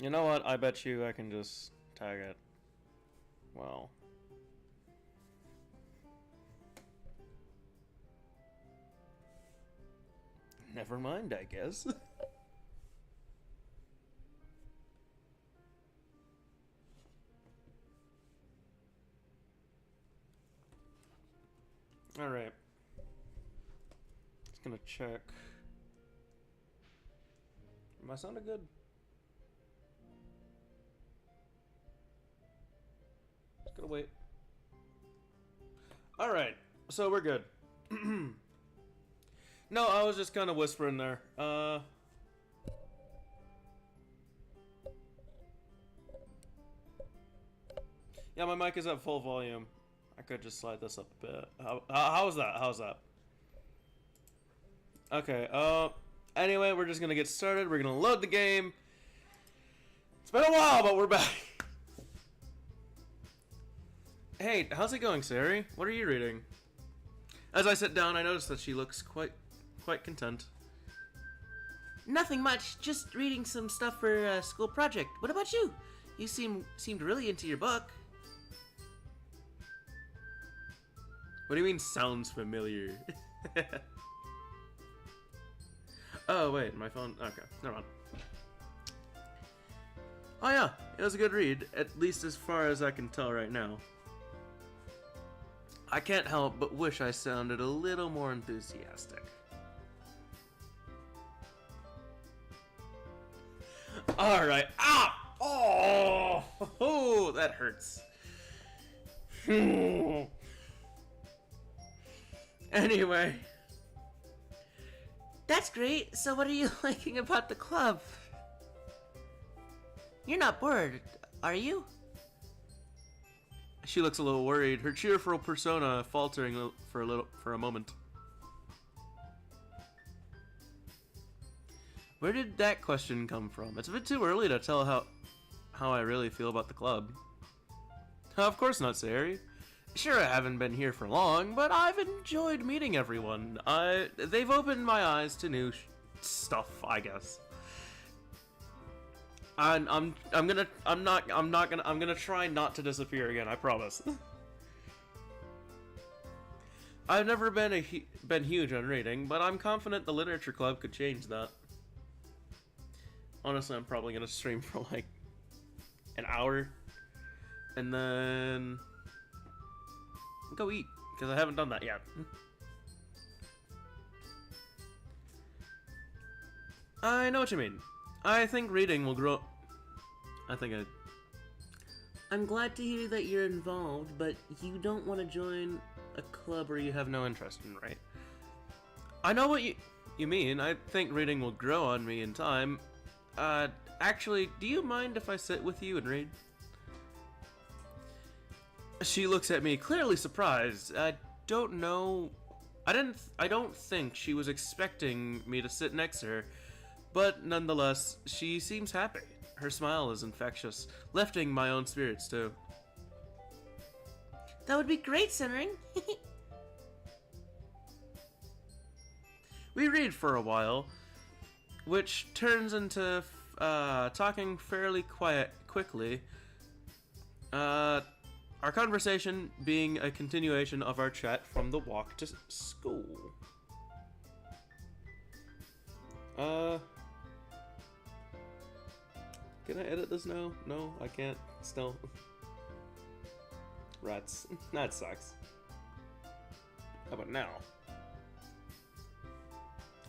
You know what? I bet you I can just tag it. Well. Never mind, I guess. Alright. Just gonna check. Am I sounding good? Just gonna wait. Alright, so we're good. No, I was just kind of whispering there. Yeah, my mic is at full volume. I could just slide this up a bit. How's that? How's that? Okay, anyway, we're just gonna get started. We're gonna load the game. It's been a while, but we're back. Hey, how's it going, Sari? What are you reading? As I sit down, I notice that she looks quite content. Nothing much, just reading some stuff for a school project. What about you? You seemed really into your book. What do you mean sounds familiar? Oh wait, my phone. Okay, never mind. Oh yeah, it was a good read, at least as far as I can tell right now. I can't help but wish I sounded a little more enthusiastic. Alright. Ah! Oh! Oh, that hurts. Anyway. That's great. So what are you liking about the club? You're not bored, are you? She looks a little worried, her cheerful persona faltering for a moment. Where did that question come from? It's a bit too early to tell how I really feel about the club. Of course not, Sari. Sure, I haven't been here for long, but I've enjoyed meeting everyone. They've opened my eyes to new stuff, I guess. I'm gonna try not to disappear again. I promise. I've never been huge on reading, but I'm confident the literature club could change that. Honestly, I'm probably gonna stream for like an hour, and then go eat because I haven't done that yet. I know what you mean. I think reading will grow. I'm glad to hear that you're involved, but you don't want to join a club where you have no interest in, right? I know what you mean. I think reading will grow on me in time. Actually, do you mind if I sit with you and read? She looks at me, clearly surprised. I don't know. I don't think she was expecting me to sit next to her. But nonetheless, she seems happy. Her smile is infectious, lifting my own spirits too. That would be great, Senring. We read for a while, which turns into talking fairly quickly. Our conversation being a continuation of our chat from the walk to school. Can I edit this now? No, I can't. Still. Rats. That sucks. How about now?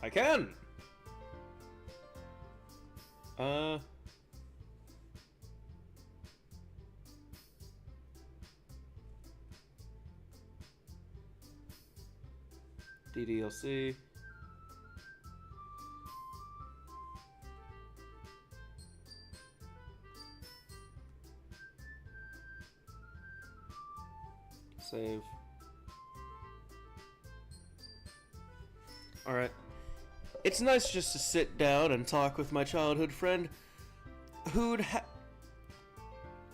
I can! DDLC. Save. Alright. It's nice just to sit down and talk with my childhood friend. Who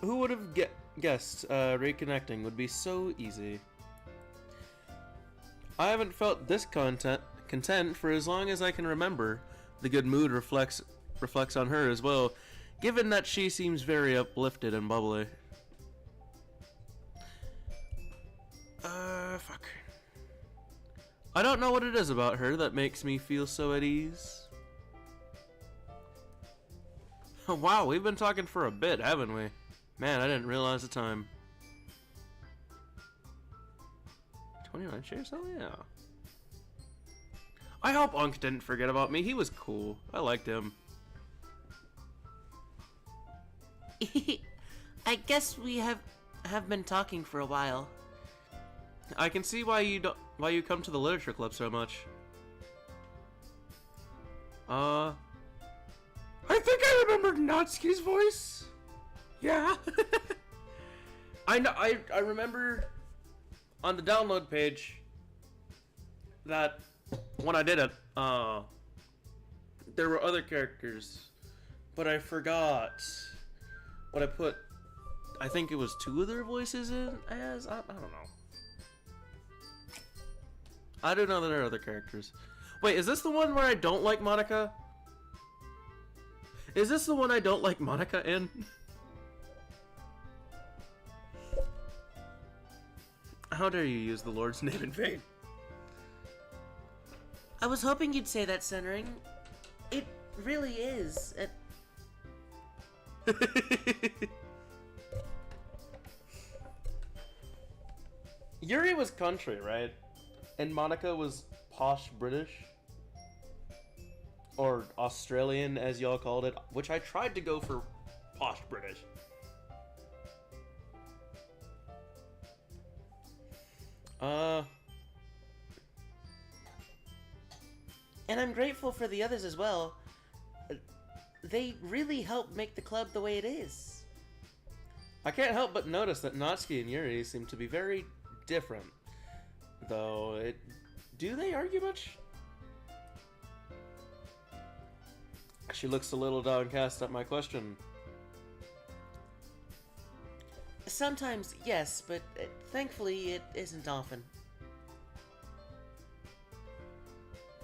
would have guessed reconnecting would be so easy. I haven't felt this content for as long as I can remember. The good mood reflects on her as well. given that she seems very uplifted and bubbly. Fuck. I don't know what it is about her that makes me feel so at ease. Wow, we've been talking for a bit, haven't we? Man, I didn't realize the time. 29 shares? Oh, yeah. I hope Unk didn't forget about me. He was cool. I liked him. I guess we have been talking for a while. I can see why you come to the literature club so much. I think I remembered Natsuki's voice. Yeah. I remember on the download page that when I did it, there were other characters, but I forgot what I put. I think it was 2 of their voices in as. I don't know. I do know that there are other characters. Wait, is this the one where I don't like Monica? Is this the one I don't like Monica in? How dare you use the Lord's name in vain? I was hoping you'd say that, Centering. It really is. Yuri was country, right? And Monica was posh British? Or Australian, as y'all called it. Which I tried to go for posh British. And I'm grateful for the others as well. They really help make the club the way it is. I can't help but notice that Natsuki and Yuri seem to be very different. Though, do they argue much? She looks a little downcast at my question. Sometimes, yes, but thankfully it isn't often.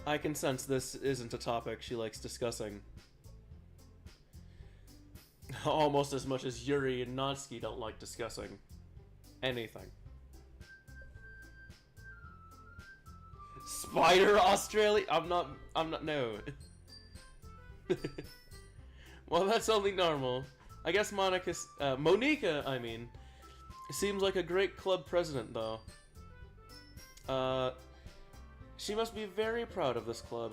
I can sense this isn't a topic she likes discussing. Almost as much as Yuri and Natsuki don't like discussing anything. Spider Australia? I'm not, no. Well, that's only normal. I guess Monica, I mean, seems like a great club president, though. She must be very proud of this club.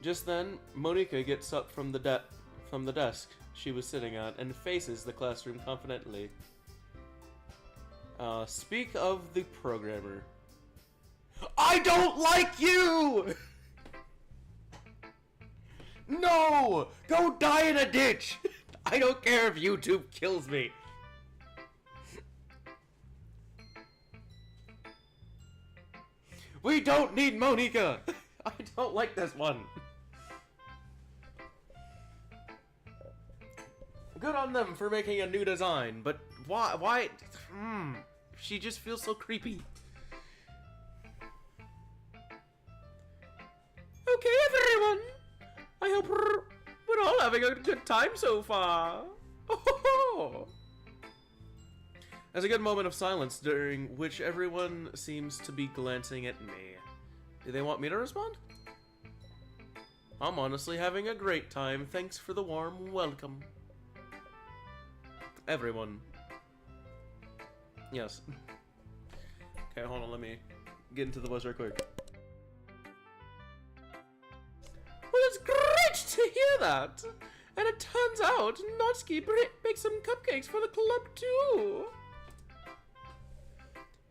Just then, Monica gets up from the desk she was sitting at and faces the classroom confidently. Speak of the programmer. I don't like you! No! Go die in a ditch! I don't care if YouTube kills me. We don't need Monica! I don't like this one. Good on them for making a new design, but why? She just feels so creepy. Okay, everyone. I hope we're all having a good time so far. Oh. There's a good moment of silence during which everyone seems to be glancing at me. Do they want me to respond? I'm honestly having a great time. Thanks for the warm welcome. Everyone. Yes. Okay, hold on, let me get into the voice real quick. Well, it's great to hear that! And it turns out Natsuki baked some cupcakes for the club too!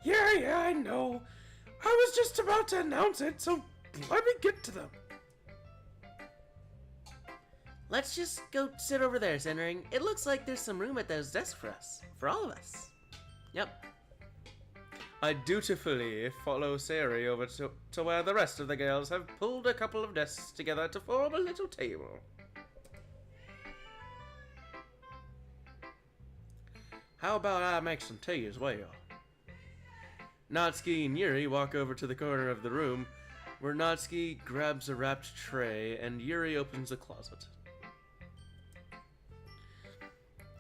Yeah, I know. I was just about to announce it, so let me get to them. Let's just go sit over there, Centering. It looks like there's some room at those desks for us. For all of us. Yep. I dutifully follow Sayori over to where the rest of the girls have pulled a couple of desks together to form a little table. How about I make some tea as well? Natsuki and Yuri walk over to the corner of the room where Natsuki grabs a wrapped tray and Yuri opens a closet.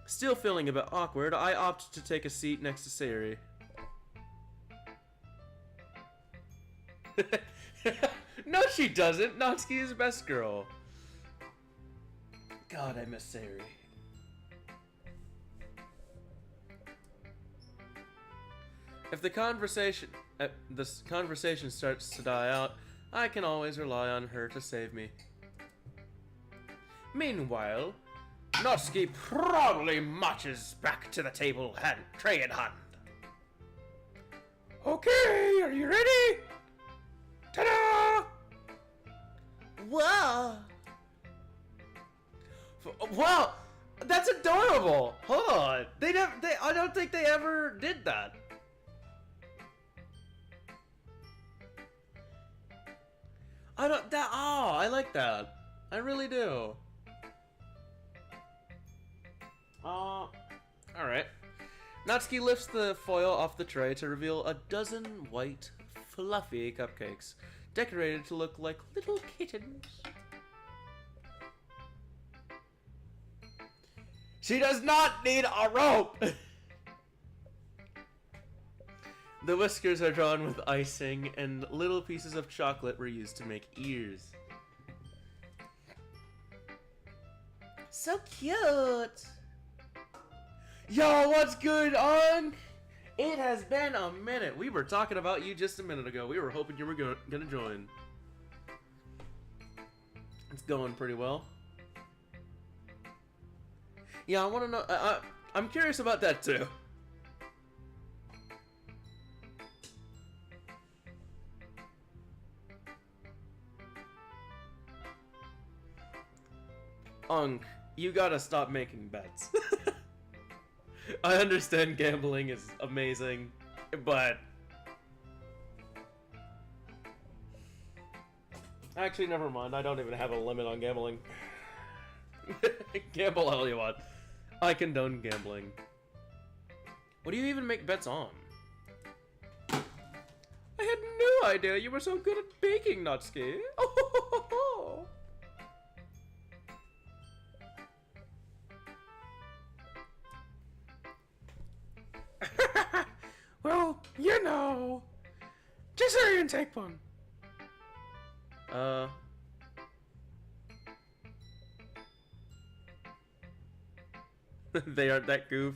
Still feeling a bit awkward, I opt to take a seat next to Sayori. No, she doesn't. Natsuki is best girl. God, I miss Sayori. If this conversation starts to die out, I can always rely on her to save me. Meanwhile, Natsuki proudly marches back to the table, tray in hand. Okay, are you ready? Ta-da! Whoa! Wow, that's adorable. Hold on, I don't think they ever did that. I like that. I really do. Alright. Natsuki lifts the foil off the tray to reveal a dozen white, fluffy cupcakes, decorated to look like little kittens. She does not need a rope! The whiskers are drawn with icing, and little pieces of chocolate were used to make ears. So cute! Yo, what's good, Ung? It has been a minute. We were talking about you just a minute ago. We were hoping you were gonna join. It's going pretty well. Yeah, I want to know. I'm curious about that too. Unk, you gotta stop making bets. I understand gambling is amazing, but... Actually, never mind. I don't even have a limit on gambling. Gamble all you want. I condone gambling. What do you even make bets on? I had no idea you were so good at baking, Natsuki. Oh, well, you know. Just hurry and take one. They aren't that goof.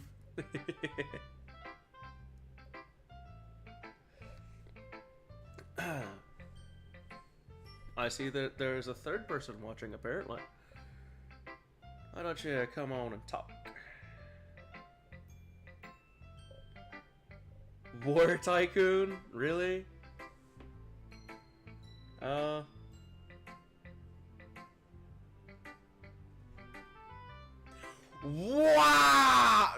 I see that there's a third person watching, apparently. Why don't you come on and talk? War Tycoon? Really? Wow!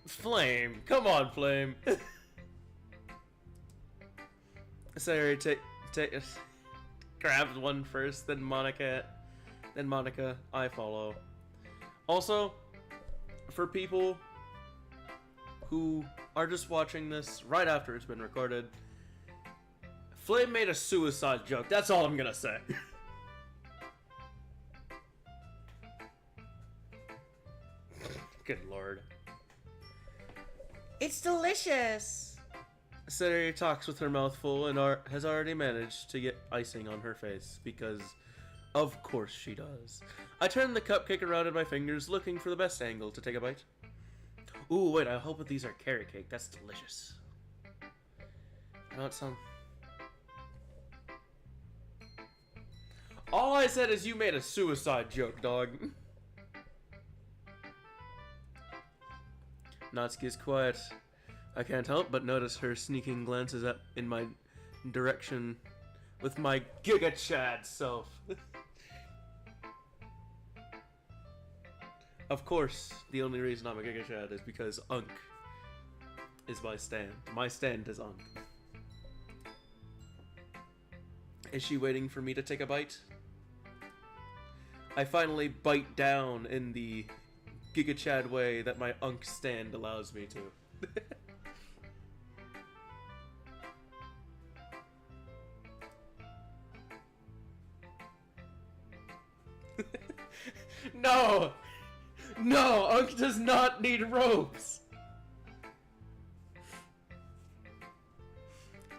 Flame. Come on, Flame. Sorry, grabs one first, then Monica. I follow. Also, for people who are just watching this right after it's been recorded, Flame made a suicide joke. That's all I'm gonna say. Good lord. It's delicious! Sayori talks with her mouth full and has already managed to get icing on her face, because of course she does. I turn the cupcake around in my fingers, looking for the best angle to take a bite. Ooh, wait, I hope that these are carrot cake. That's delicious. I know it sounds... All I said is you made a suicide joke, dog. Natsuki is quiet. I can't help but notice her sneaking glances in my direction with my Giga Chad self. Of course, the only reason I'm a Giga Chad is because Unk is my stand. My stand is Unk. Is she waiting for me to take a bite? I finally bite down in the Giga Chad way that my Unk stand allows me to. No! No! Unk does not need ropes!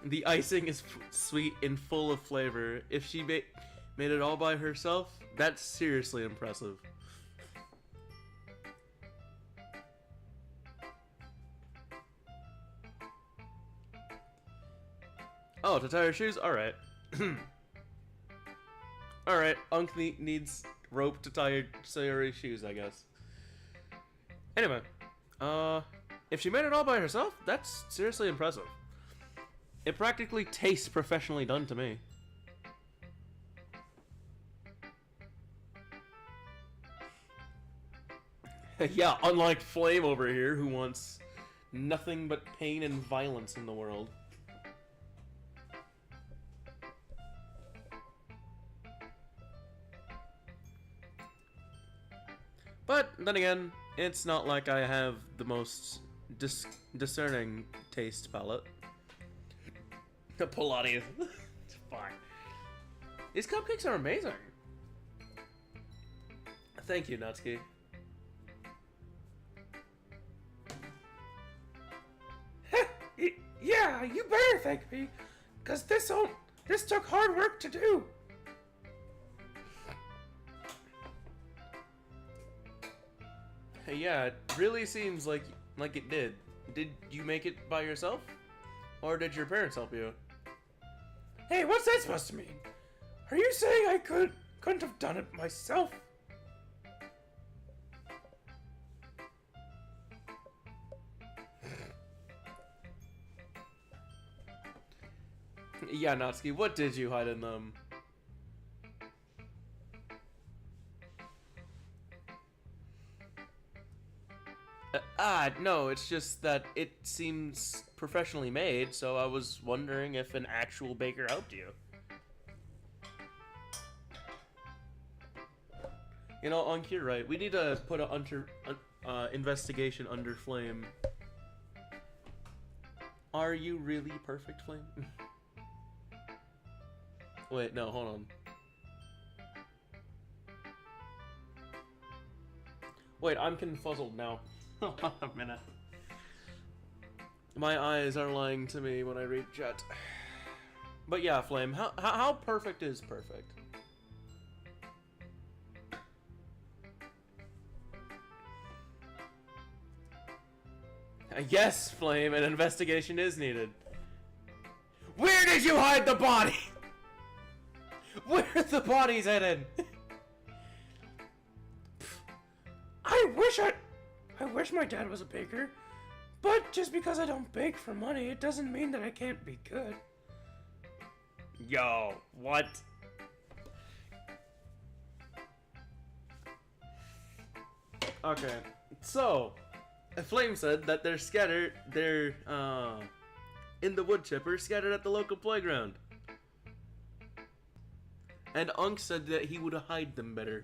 The icing is sweet and full of flavor. If she made it all by herself, that's seriously impressive. Oh, to tie her shoes? Alright. Alright, Unk needs rope to tie her Sayori's shoes, I guess. Anyway, if she made it all by herself, that's seriously impressive. It practically tastes professionally done to me. Yeah, unlike Flame over here, who wants nothing but pain and violence in the world. But then again, it's not like I have the most discerning taste palette. Pilates. It's fine. These cupcakes are amazing. Thank you, Natsuki. Yeah, you better thank me, cause this took hard work to do. Hey, yeah, it really seems like it did. Did you make it by yourself? Or did your parents help you? Hey, what's that supposed to mean? Are you saying I couldn't have done it myself? Yeah, Natsuki, what did you hide in them? No, it's just that it seems professionally made, so I was wondering if an actual baker helped you. You know, Unk, you're right. We need to put an investigation under Flame. Are you really perfect, Flame? Wait, no, hold on. Wait, I'm confuzzled now. Hold on a minute. My eyes are lying to me when I read chat. But yeah, Flame, how perfect is perfect? Yes, Flame, an investigation is needed. Where did you hide the body? Where are the bodies headed? I wish my dad was a baker, but just because I don't bake for money, it doesn't mean that I can't be good. Yo, what? Okay, so Flame said that they're scattered. They're in the wood chipper, scattered at the local playground. And Unk said that he would hide them better.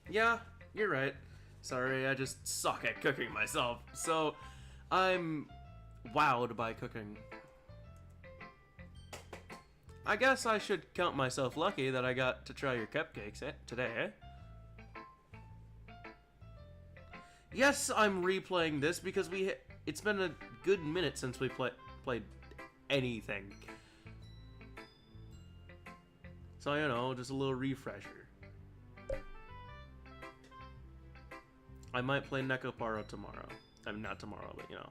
Yeah, you're right. Sorry, I just suck at cooking myself. So, I'm wowed by cooking. I guess I should count myself lucky that I got to try your cupcakes today, eh? Yes, I'm replaying this because it's been a good minute since we played anything. So, you know, just a little refresher. I might play Nekoparo tomorrow. I mean, not tomorrow, but you know.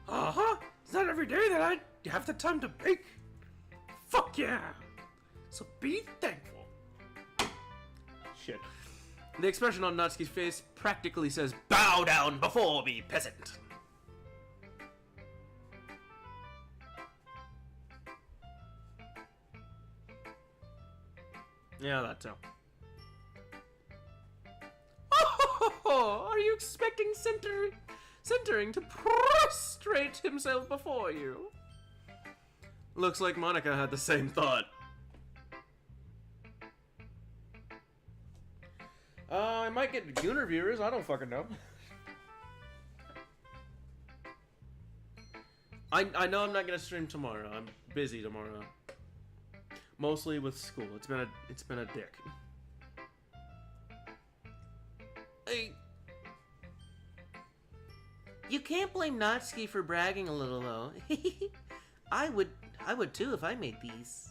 Uh-huh! It's not every day that I have the time to bake. Fuck yeah! So be thankful. Shit. The expression on Natsuki's face practically says, "Bow down before me, peasant!" Yeah, that too. Oh, are you expecting Centering to prostrate himself before you? Looks like Monica had the same thought. I might get Gooner viewers, I don't fucking know. I know I'm not gonna stream tomorrow. I'm busy tomorrow. Mostly with school. It's been a dick. Hey. You can't blame Natsuki for bragging a little, though. I would too if I made these.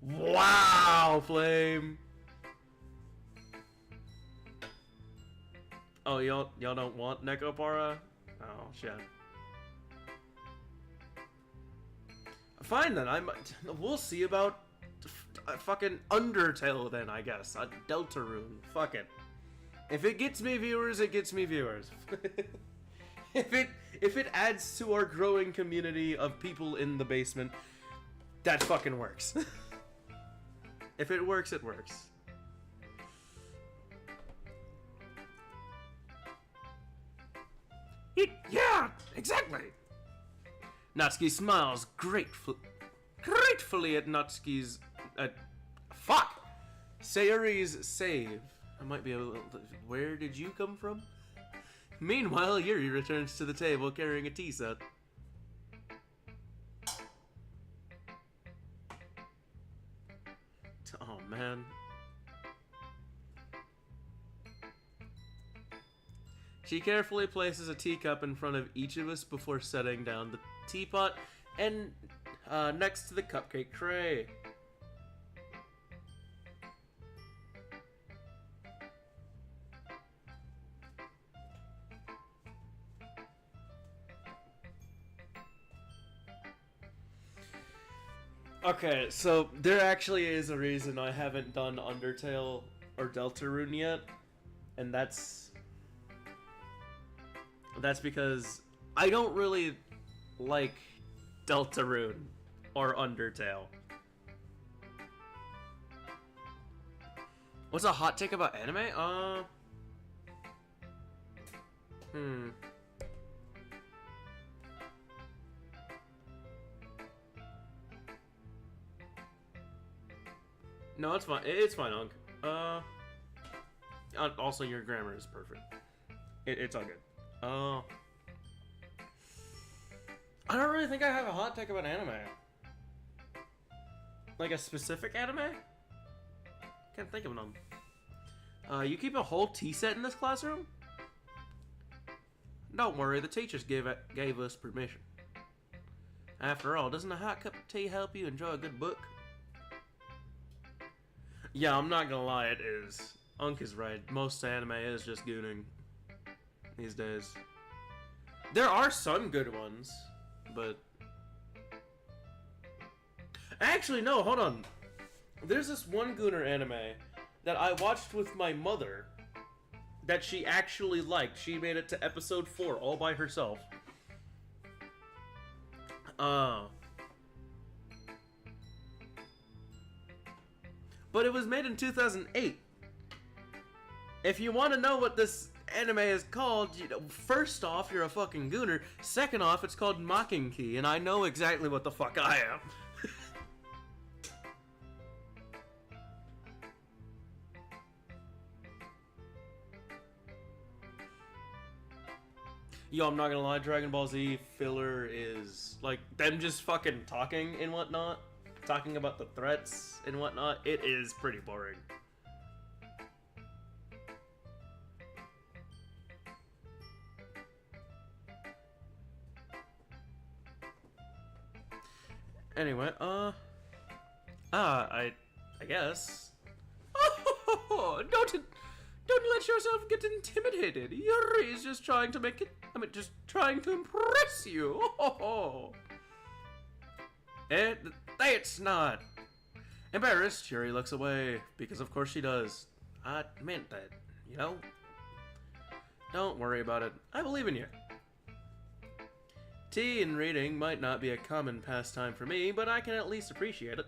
Wow, Flame. Oh, y'all don't want Nekopara? Oh shit. Fine then. We'll see about fucking Undertale then, I guess. A Deltarune. Fuck it. If it gets me viewers, it gets me viewers. if it adds to our growing community of people in the basement, that fucking works. If it works, it works. Yeah, exactly. Natsuki smiles gratefully at Natsuki's... fuck! Sayori's save. I might be a little... Where did you come from? Meanwhile, Yuri returns to the table carrying a tea set. Oh, man. She carefully places a teacup in front of each of us before setting down the teapot and next to the cupcake tray. Okay, so there actually is a reason I haven't done Undertale or Deltarune yet, and that's because I don't really like Deltarune or Undertale. What's a hot take about anime? No, it's fine. It's fine, Unc. Also, your grammar is perfect. It's all good. I don't really think I have a hot take about anime. Like a specific anime? Can't think of none. You keep a whole tea set in this classroom? Don't worry, the teachers gave us permission. After all, doesn't a hot cup of tea help you enjoy a good book? Yeah, I'm not gonna lie, it is. Unc is right. Most anime is just gooning these days. There are some good ones, but... Actually, no, hold on. There's this one gooner anime that I watched with my mother that she actually liked. She made it to episode 4 all by herself. But it was made in 2008. If you want to know what this anime is called, you know, first off, you're a fucking gooner. Second off, it's called Mocking Key, and I know exactly what the fuck I am. Yo, I'm not gonna lie, Dragon Ball Z filler is, like, them just fucking talking and whatnot. Talking about the threats and whatnot. It is pretty boring. Anyway, I guess. Oh, don't let yourself get intimidated. Yuri is just trying to make it. Just trying to impress you. Oh. It's not. Embarrassed, Yuri looks away because, of course, she does. I meant that, you know. Don't worry about it. I believe in you. Tea and reading might not be a common pastime for me, but I can at least appreciate it.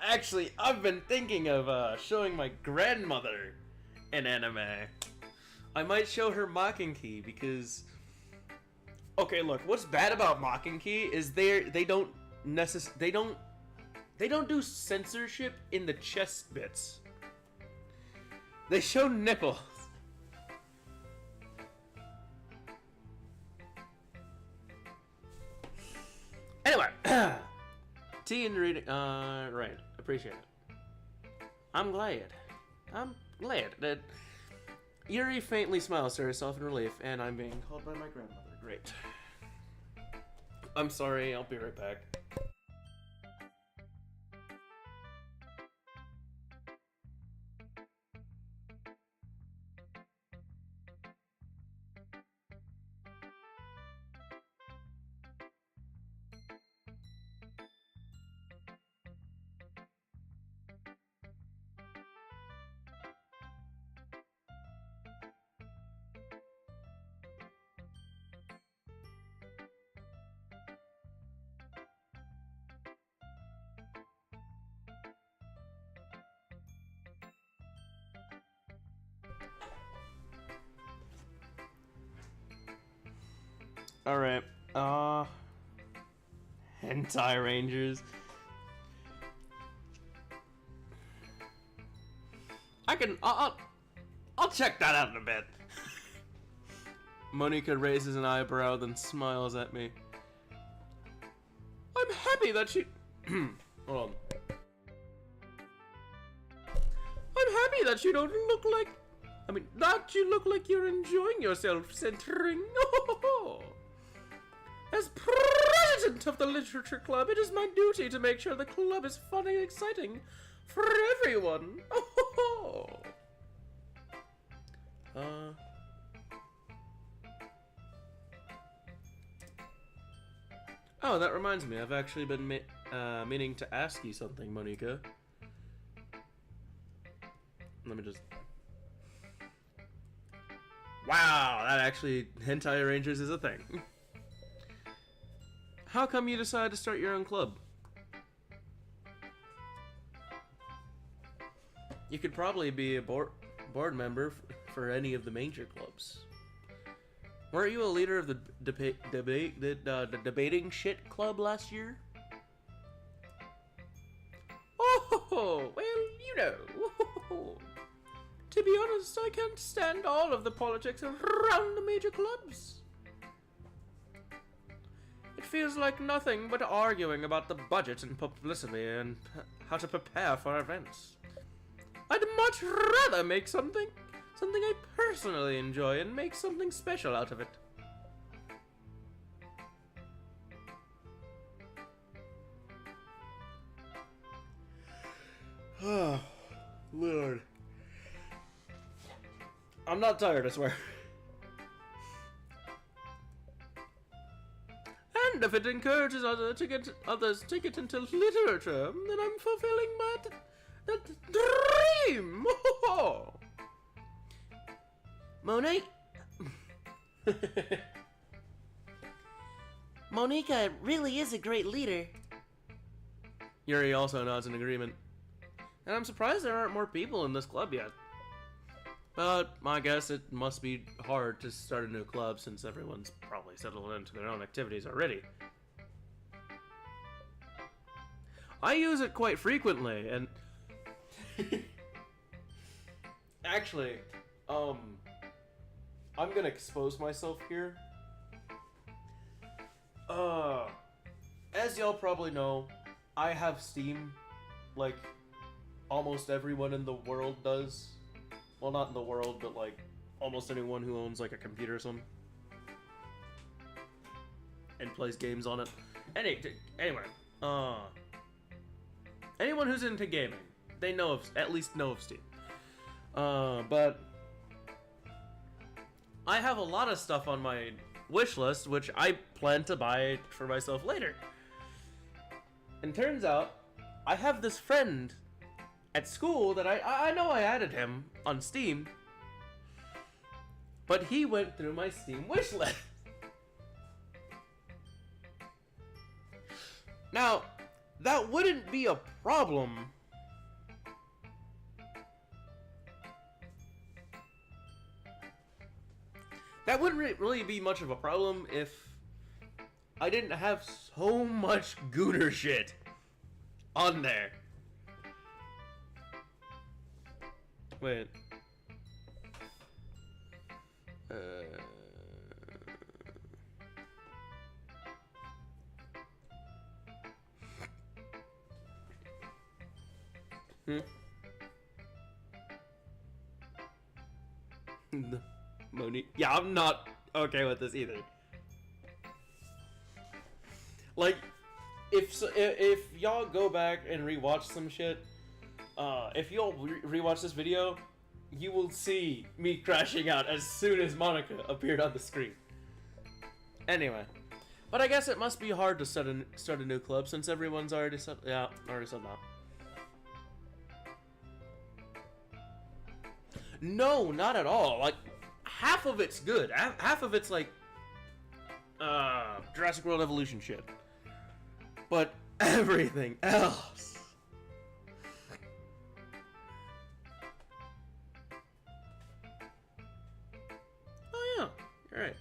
Actually, I've been thinking of showing my grandmother an anime. I might show her Mocking because... Okay, look, what's bad about Mocking is they don't do censorship in the chest bits. They show nipples. Anyway, tea and reading. Right. Appreciate it. I'm glad that Yuri faintly smiles to herself in relief, and I'm being called by my grandmother. Great. I'm sorry. I'll be right back. Alright, Hentai Rangers. I'll check that out in a bit. Monica raises an eyebrow, then smiles at me. I'm happy that you... Hold on. I'm happy that you don't look like... that you look like you're enjoying yourself, centering. As president of the literature club, it is my duty to make sure the club is fun and exciting for everyone. Oh, that reminds me. I've actually been meaning to ask you something, Monica. Let me just... Wow, that actually... Hentai Rangers is a thing. How come you decided to start your own club? You could probably be a board member for any of the major clubs. Weren't you a leader of the debating shit club last year? Oh, well, to be honest, I can't stand all of the politics around the major clubs. It feels like nothing but arguing about the budget and publicity and how to prepare for events. I'd much rather make something I personally enjoy and make something special out of it. Oh, Lord. I'm not tired, I swear. And if it encourages others to get into literature, then I'm fulfilling that dream. Monica really is a great leader. Yuri also nods in agreement. And I'm surprised there aren't more people in this club yet. But I guess it must be hard to start a new club since everyone's probably settled into their own activities already. I use it quite frequently, and... Actually, I'm gonna expose myself here. As y'all probably know, I have Steam, like almost everyone in the world does. Well, not in the world, but like almost anyone who owns like a computer or something and plays games on it. Anyway, anyone who's into gaming, they at least know of Steam. But I have a lot of stuff on my wish list, which I plan to buy for myself later. And turns out, I have this friend at school that I know I added him on Steam, but he went through my Steam wish list. Now, that wouldn't be a problem That wouldn't really be much of a problem if I didn't have so much Gooner shit on there. Wait. Monique. Yeah, I'm not okay with this either. Like, if y'all go back and rewatch some shit, if y'all rewatch this video, you will see me crashing out as soon as Monica appeared on the screen. Anyway, but I guess it must be hard to start a new club since everyone's already said. Yeah, already said that. No, not at all. Like, half of it's good. Half of it's like Jurassic World Evolution shit. But everything else. Oh yeah, you're right.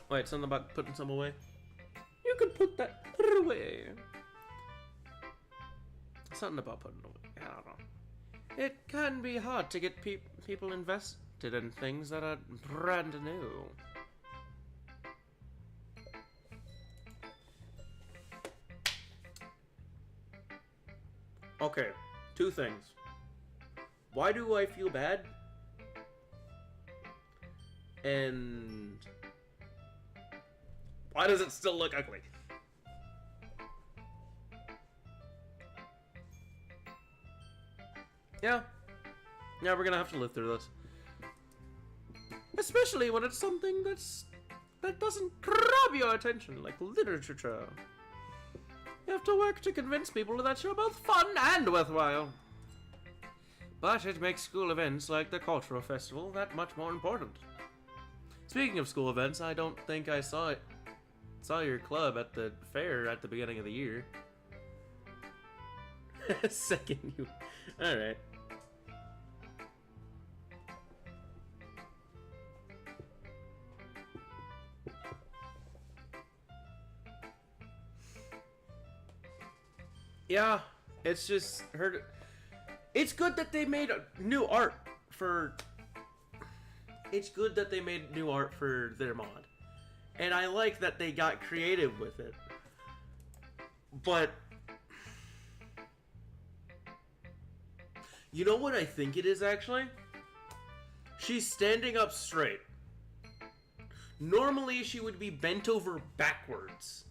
Wait, something about putting some away? You can put that away. Something about putting away. I don't know. It can be hard to get people invested in things that are brand new. Okay, two things. Why do I feel bad? And why does it still look ugly? Yeah, we're gonna have to live through this. Especially when it's something that doesn't grab your attention, like literature. You have to work to convince people that you're both fun and worthwhile. But it makes school events like the cultural festival that much more important. Speaking of school events, I don't think I saw your club at the fair at the beginning of the year. Second you. Alright. Yeah, it's just heard. It's good that they made new art for. It's good that they made new art for their mod, and I like that they got creative with it. But you know what I think it is actually? She's standing up straight. Normally she would be bent over backwards.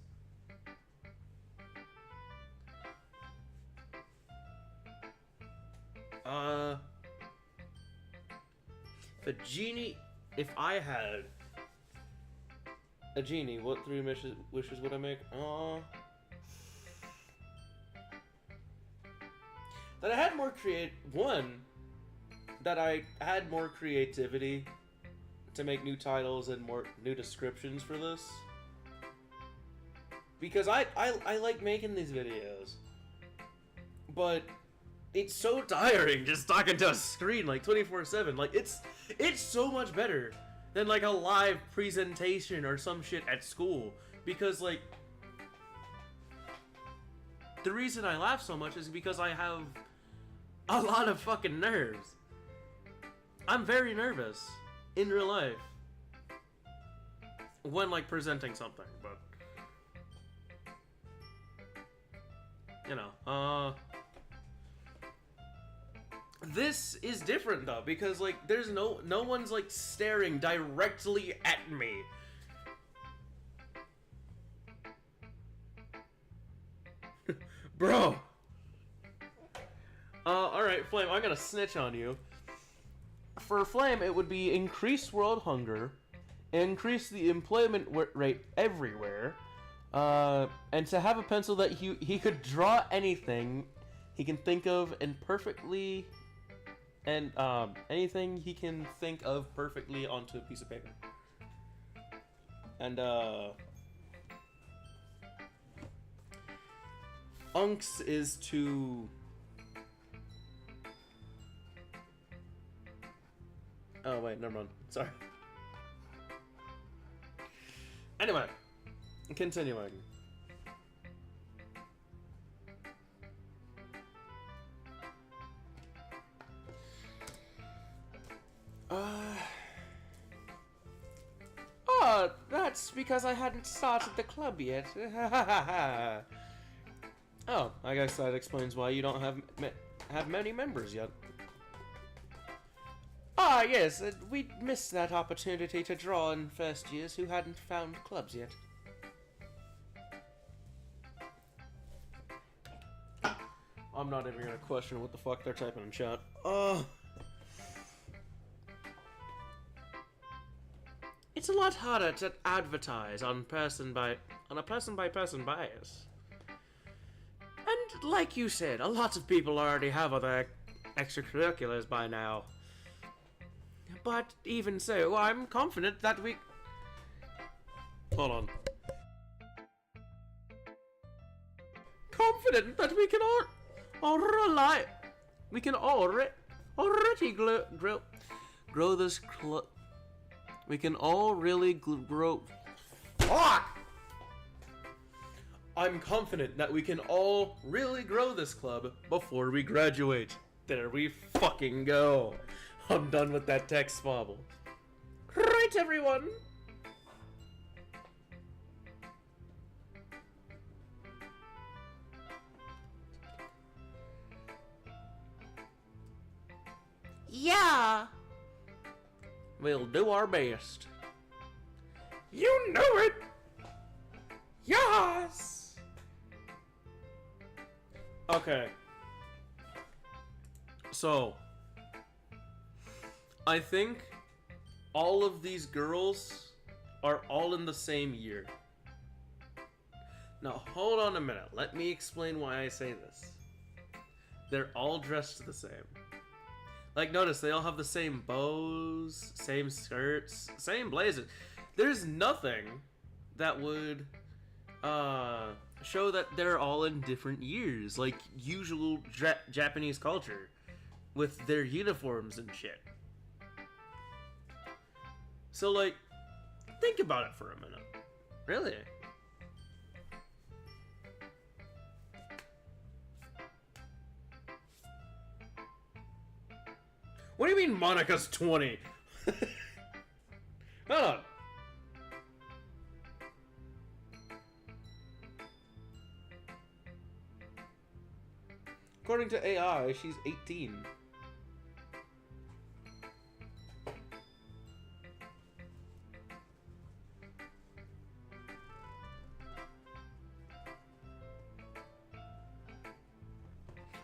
If I had a genie, what three wishes would I make? That I had more that I had more creativity to make new titles and more new descriptions for this. Because I like making these videos. But it's so tiring just talking to a screen like 24/7. Like it's so much better than like a live presentation or some shit at school. Because like the reason I laugh so much is because I have a lot of fucking nerves. I'm very nervous in real life when like presenting something, but you know, this is different though, because like there's no one's like staring directly at me. Bro. Alright, Flame, I'm gonna snitch on you. For Flame, it would be increase world hunger, increase the employment rate everywhere, and to have a pencil that he could draw anything he can think of anything he can think of perfectly onto a piece of paper. And, Unks is to Oh, wait, never mind. Sorry. Anyway, continuing. Oh, that's because I hadn't started the club yet. Oh, I guess that explains why you don't have many members yet. Ah, yes, we missed that opportunity to draw in first years who hadn't found clubs yet. I'm not even gonna question what the fuck they're typing in chat. It's a lot harder to advertise on a person by person bias. And like you said, a lot of people already have other extracurriculars by now. But even so, I'm confident that we... Hold on. Confident that we can already grow this club. We can all really grow. Fuck! I'm confident that we can all really grow this club before we graduate. There we fucking go. I'm done with that text bobble. Right, everyone? Yeah. We'll do our best. You know it! Yes! Okay. So, I think all of these girls are all in the same year. Now, hold on a minute. Let me explain why I say this. They're all dressed the same. Like, notice, they all have the same bows, same skirts, same blazers. There's nothing that would show that they're all in different years, like usual Japanese culture, with their uniforms and shit. So, like, think about it for a minute. Really? What do you mean Monica's 20? Hold on. According to AI, she's 18.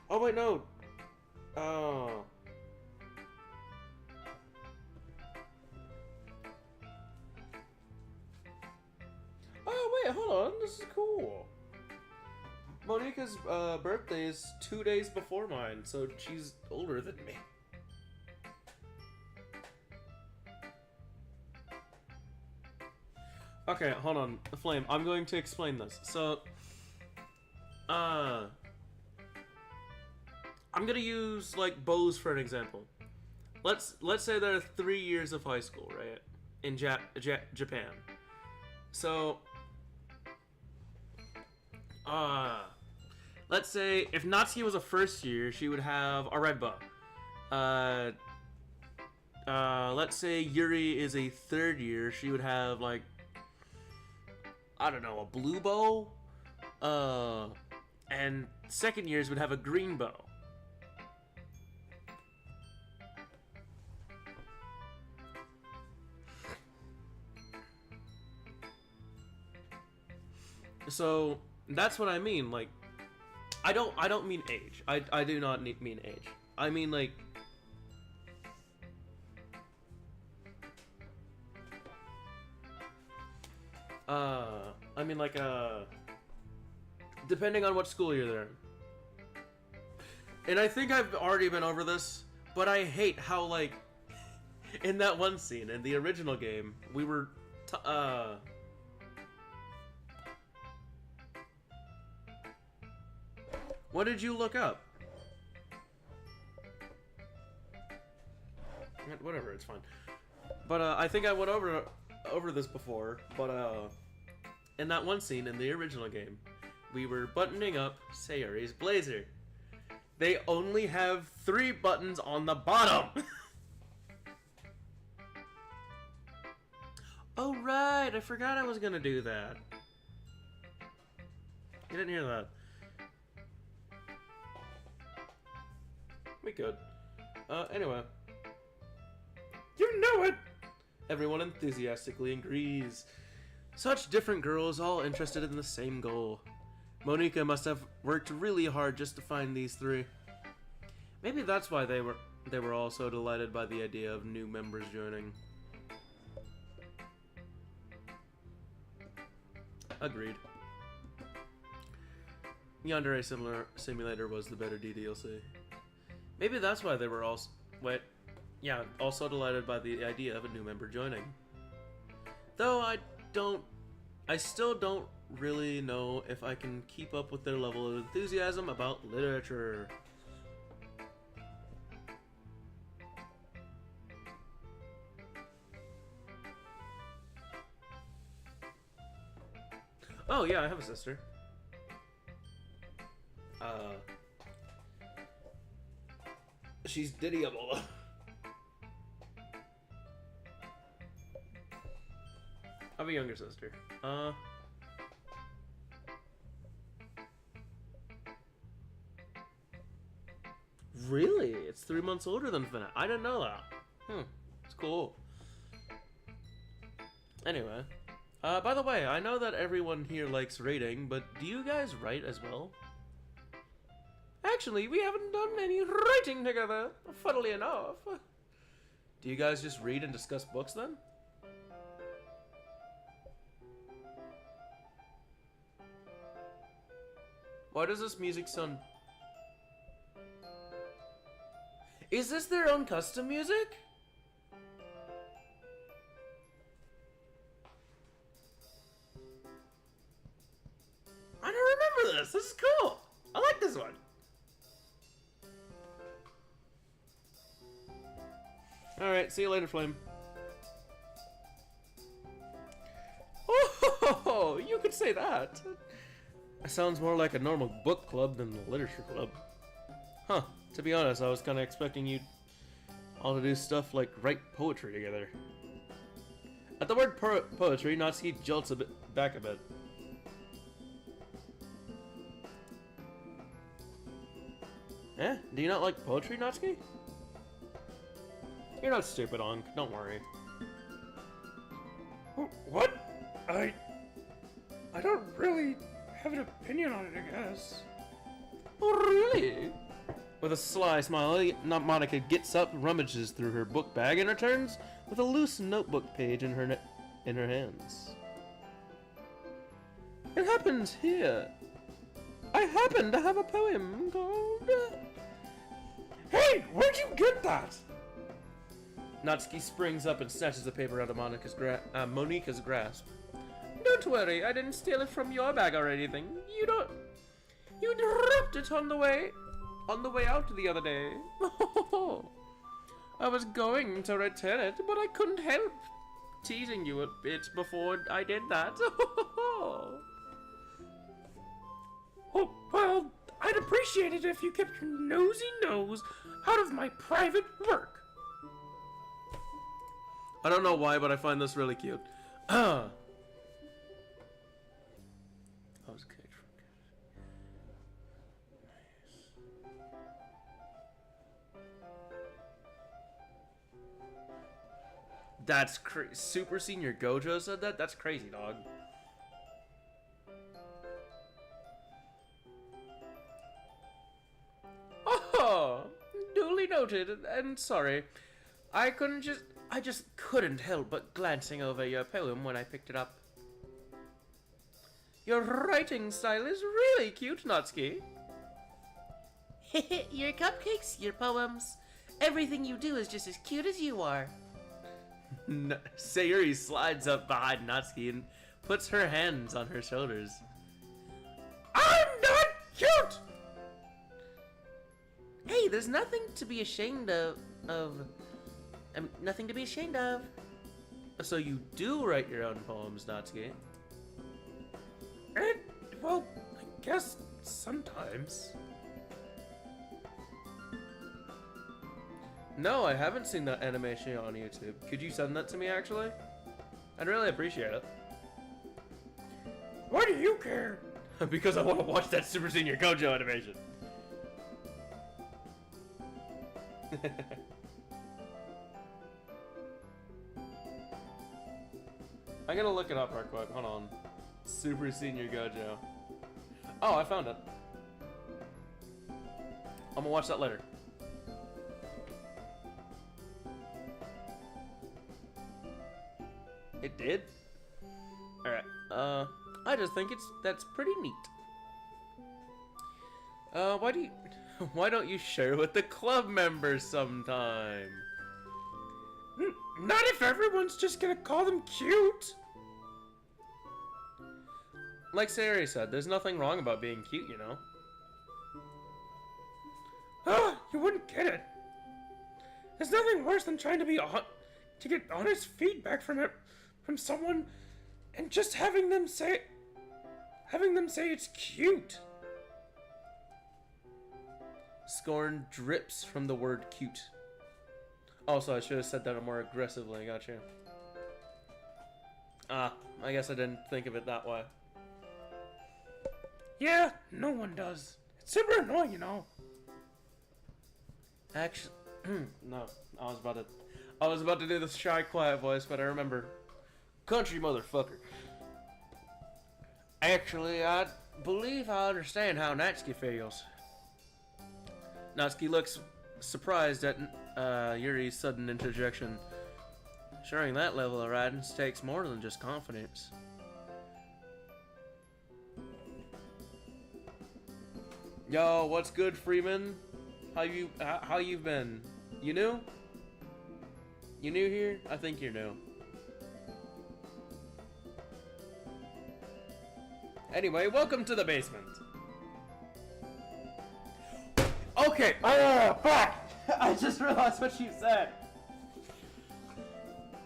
Oh wait, no. Oh. Oh wait, hold on. This is cool. Monica's birthday is 2 days before mine, so she's older than me. Okay, hold on, Flame. I'm going to explain this. So, I'm gonna use like bows for an example. Let's say there are 3 years of high school, right? In Japan. So, let's say if Natsuki was a first year, she would have a red bow. Let's say Yuri is a third year, she would have like, I don't know, a blue bow. And second years would have a green bow. So that's what I mean. Like, I don't mean age. I do not mean age. I mean like, depending on what school you're there. And I think I've already been over this, but I hate how, like, in that one scene in the original game, we were what did you look up? Whatever, it's fine. But I think I went over this before. But in that one scene in the original game, we were buttoning up Sayori's blazer. They only have 3 buttons on the bottom. Oh right, I forgot I was gonna do that. You didn't hear that. We could. Anyway. You know it! Everyone enthusiastically agrees. Such different girls, all interested in the same goal. Monika must have worked really hard just to find these 3. Maybe that's why they were all so delighted by the idea of new members joining. Agreed. Yandere Simulator was the better DDLC. Maybe that's why they were all also delighted by the idea of a new member joining. Though I still don't really know if I can keep up with their level of enthusiasm about literature. Oh yeah, I have a sister. She's Diddyable. I have a younger sister. Really? It's 3 months older than Finna. I didn't know that. It's cool. Anyway. By the way, I know that everyone here likes rating, but do you guys write as well? Actually, we haven't done any writing together, funnily enough. Do you guys just read and discuss books then? Why does this music sound... Is this their own custom music? I don't remember this. This is cool. I like this one. Alright, see you later, Flame. Oh, you could say that. That sounds more like a normal book club than a literature club. Huh, to be honest, I was kind of expecting you all to do stuff like write poetry together. At the word poetry, Natsuki jolts back a bit. Eh? Do you not like poetry, Natsuki? You're not stupid, Onk. Don't worry. What? I don't really have an opinion on it, I guess. Oh, really? With a sly smile, Monica gets up, rummages through her book bag, and returns with a loose notebook page in her hands. It happens here. I happen to have a poem called... Hey, where'd you get that? Natsuki springs up and snatches the paper out of Monika's grasp. Don't worry, I didn't steal it from your bag or anything. You dropped it on the way out the other day. I was going to return it, but I couldn't help teasing you a bit before I did that. Oh, well, I'd appreciate it if you kept your nosy nose out of my private work. I don't know why, but I find this really cute. I was kicked from Nice. That's crazy. Super Senior Gojo said that? That's crazy, dog. Oh, duly noted, and sorry. I just couldn't help but glancing over your poem when I picked it up. Your writing style is really cute, Natsuki. Your cupcakes, your poems, everything you do is just as cute as you are. Sayuri slides up behind Natsuki and puts her hands on her shoulders. I'm not cute! Hey, there's nothing to be ashamed of. Nothing to be ashamed of. So you do write your own poems, Natsuki? Well, I guess sometimes. No, I haven't seen that animation on YouTube. Could you send that to me, actually? I'd really appreciate it. Why do you care? Because I want to watch that Super Senior Gojo animation. I'm gonna look it up real quick. Hold on. Super Senior Gojo. Oh, I found it. I'm gonna watch that later. It did? Alright. I just think that's pretty neat. Why don't you share with the club members sometime? Not if everyone's just gonna call them cute. Like Sayori said, there's nothing wrong about being cute, you know? You wouldn't get it. There's nothing worse than trying to get honest feedback from someone and just having them say it's cute. Scorn drips from the word cute. Also, I should have said that more aggressively, gotcha. I guess I didn't think of it that way. Yeah, no one does. It's super annoying, you know. Actually, no, I was about to do the shy, quiet voice, but I remember, country motherfucker. Actually, I believe I understand how Natsuki feels. Natsuki looks surprised at Yuri's sudden interjection. Sharing that level of guidance takes more than just confidence. Yo, what's good, Freeman? How you've been? You new? You new here? I think you're new. Anyway, welcome to the basement. Okay. Oh, fuck! I just realized what you said.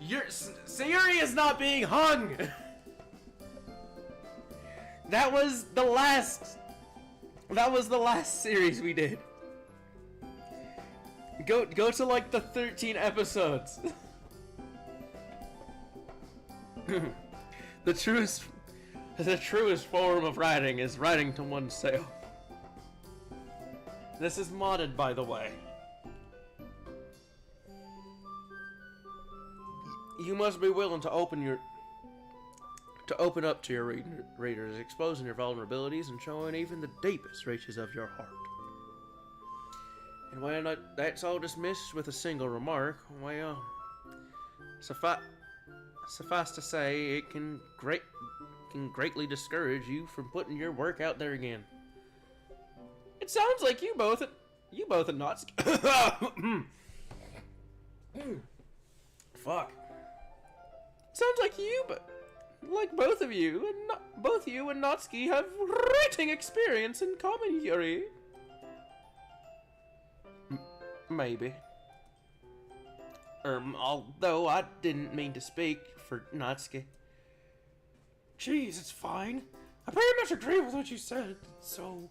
Sayuri is not being hung. That was the last series we did. Go to like the 13 episodes. The truest form of writing is writing to oneself. This is modded, by the way. You must be willing to open up to your readers, exposing your vulnerabilities and showing even the deepest reaches of your heart. And when that's all dismissed with a single remark, well, suffice to say, it can greatly discourage you from putting your work out there again. It sounds like you both are not. Fuck. Sounds like both of you and Natsuki have writing experience in common, Yuri. Maybe. Although I didn't mean to speak for Natsuki. Jeez, it's fine. I pretty much agree with what you said, so...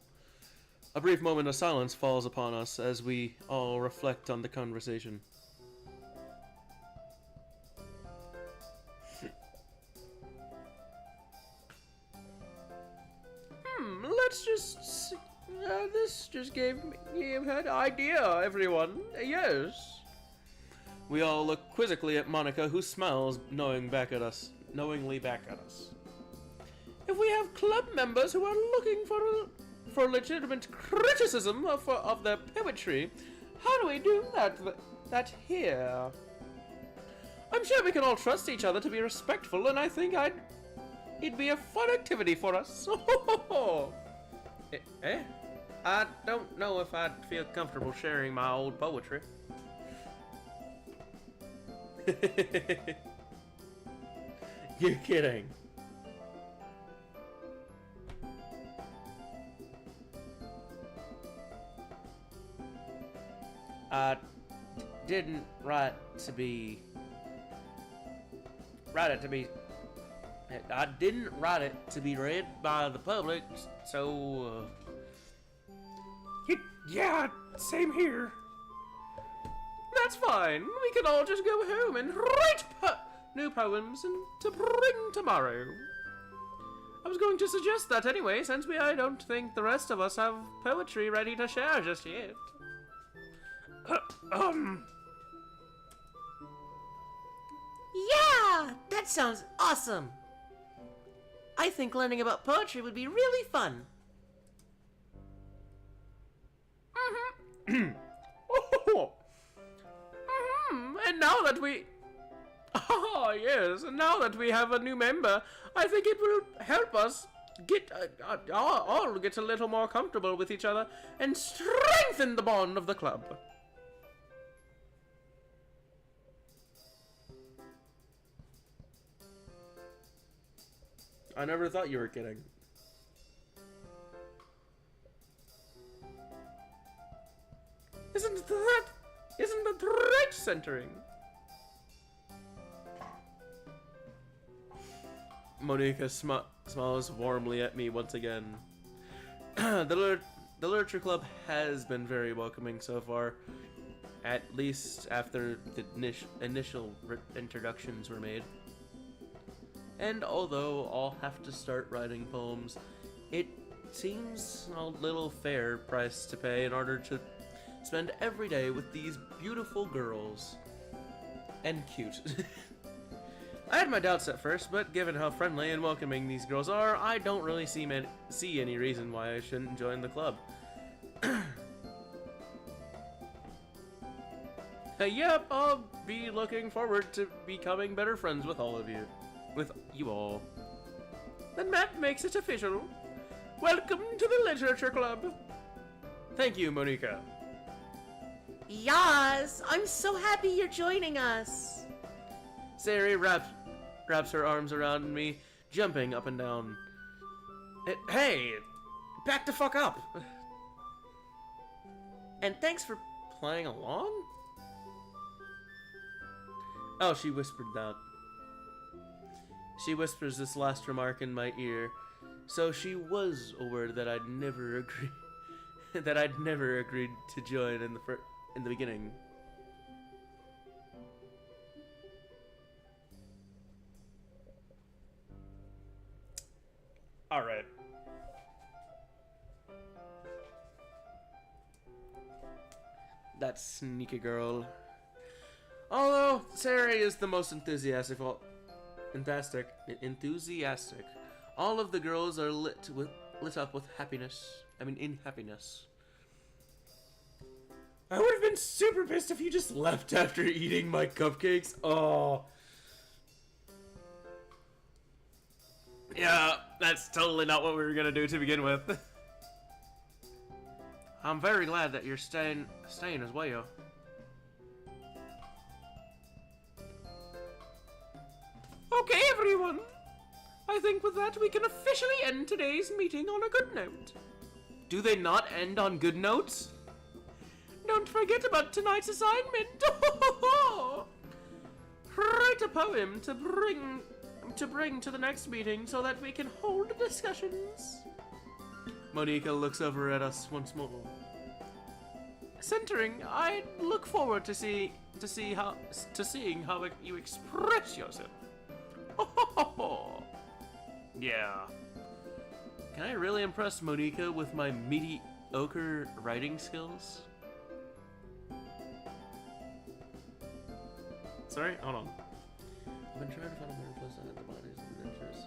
A brief moment of silence falls upon us as we all reflect on the conversation. Let's just... this just gave an idea, everyone. Yes. We all look quizzically at Monica, who smiles, knowingly back at us. If we have club members who are looking for legitimate criticism of their poetry, how do we do that here? I'm sure we can all trust each other to be respectful, and I think it'd be a fun activity for us. I don't know if I'd feel comfortable sharing my old poetry. You're kidding. didn't write to be. Write it to be. I didn't write it to be read by the public, so. Yeah, same here. That's fine. We can all just go home and write new poems and to bring tomorrow. I was going to suggest that anyway, since I don't think the rest of us have poetry ready to share just yet. Yeah, that sounds awesome. I think learning about poetry would be really fun. And now that we... Oh, yes, and now that we have a new member, I think it will help us get all get a little more comfortable with each other and strengthen the bond of the club. I never thought you were kidding. Isn't that right centering? Monica smiles warmly at me once again. The literature club has been very welcoming so far, at least after the initial introductions were made. And although I'll have to start writing poems, it seems a little fair price to pay in order to spend every day with these beautiful girls. And cute. I had my doubts at first, but given how friendly and welcoming these girls are, I don't really see any reason why I shouldn't join the club. Yep, I'll be looking forward to becoming better friends with all of you. With you all. Then Matt makes it official. Welcome to the Literature Club. Thank you, Monica. Yas, I'm so happy you're joining us. Sari wraps her arms around me, jumping up and down. Hey, back the fuck up. And thanks for playing along? Oh, she whispered that. She whispers this last remark in my ear, so she was aware that I'd never agreed to join in the beginning. All right. That sneaky girl. Although Sari is the most enthusiastic. All of the girls are lit up with happiness. In happiness. I would have been super pissed if you just left after eating my cupcakes. Oh. Yeah, that's totally not what we were gonna do to begin with. I'm very glad that you're staying as well. Okay, everyone. I think with that we can officially end today's meeting on a good note. Do they not end on good notes? Don't forget about tonight's assignment. Write a poem to bring to the next meeting so that we can hold discussions. Monica looks over at us once more. Centering, I look forward to seeing how you express yourself. Yeah. Can I really impress Monica with my mediocre writing skills? Sorry, hold on. I've been trying to find a better place to hide the bodies of the dentures.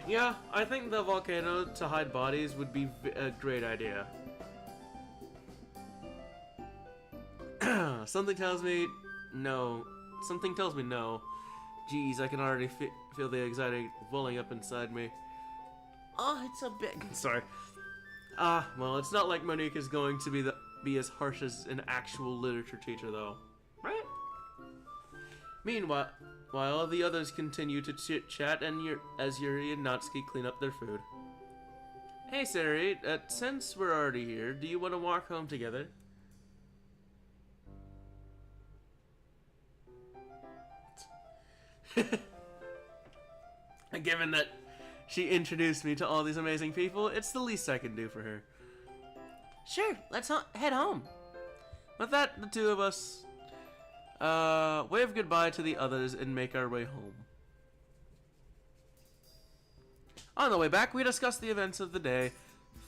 Yeah, I think the volcano to hide bodies would be a great idea. Something tells me no. Something tells me no. Jeez, I can already feel the anxiety welling up inside me. Oh, it's a bit... Sorry. Well, it's not like Monica's going to be as harsh as an actual literature teacher, though. Right? Meanwhile, while the others continue to chit-chat as Yuri and Natsuki clean up their food. Hey, Sari, since we're already here, do you want to walk home together? Given that she introduced me to all these amazing people, it's the least I can do for her. Sure, let's head home. With that, the two of us wave goodbye to the others and make our way home. On the way back, we discuss the events of the day,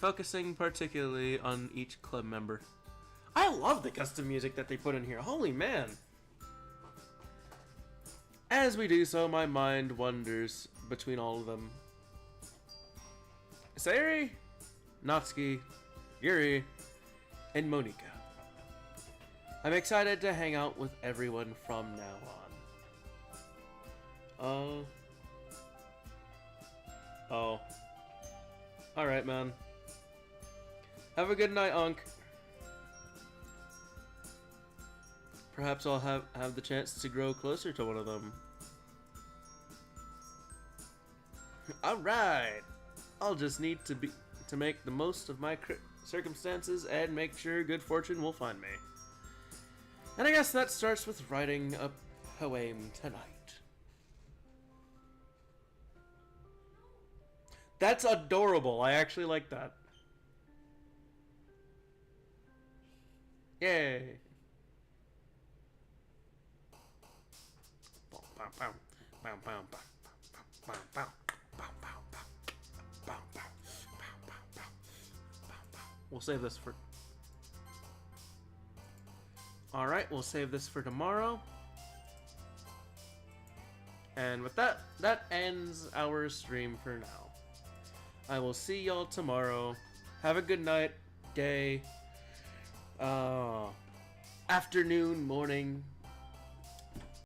focusing particularly on each club member. I love the custom music that they put in here. Holy man. As we do so, my mind wanders between all of them. Sayori, Natsuki, Yuri, and Monika. I'm excited to hang out with everyone from now on. Oh. Alright, man. Have a good night, Unc. Perhaps I'll have the chance to grow closer to one of them. Alright! I'll just need to make the most of my circumstances and make sure good fortune will find me. And I guess that starts with writing a poem tonight. That's adorable. I actually like that. Yay. We'll save this for... Alright, we'll save this for tomorrow. And with that, that ends our stream for now. I will see y'all tomorrow. Have a good night, day, afternoon, morning,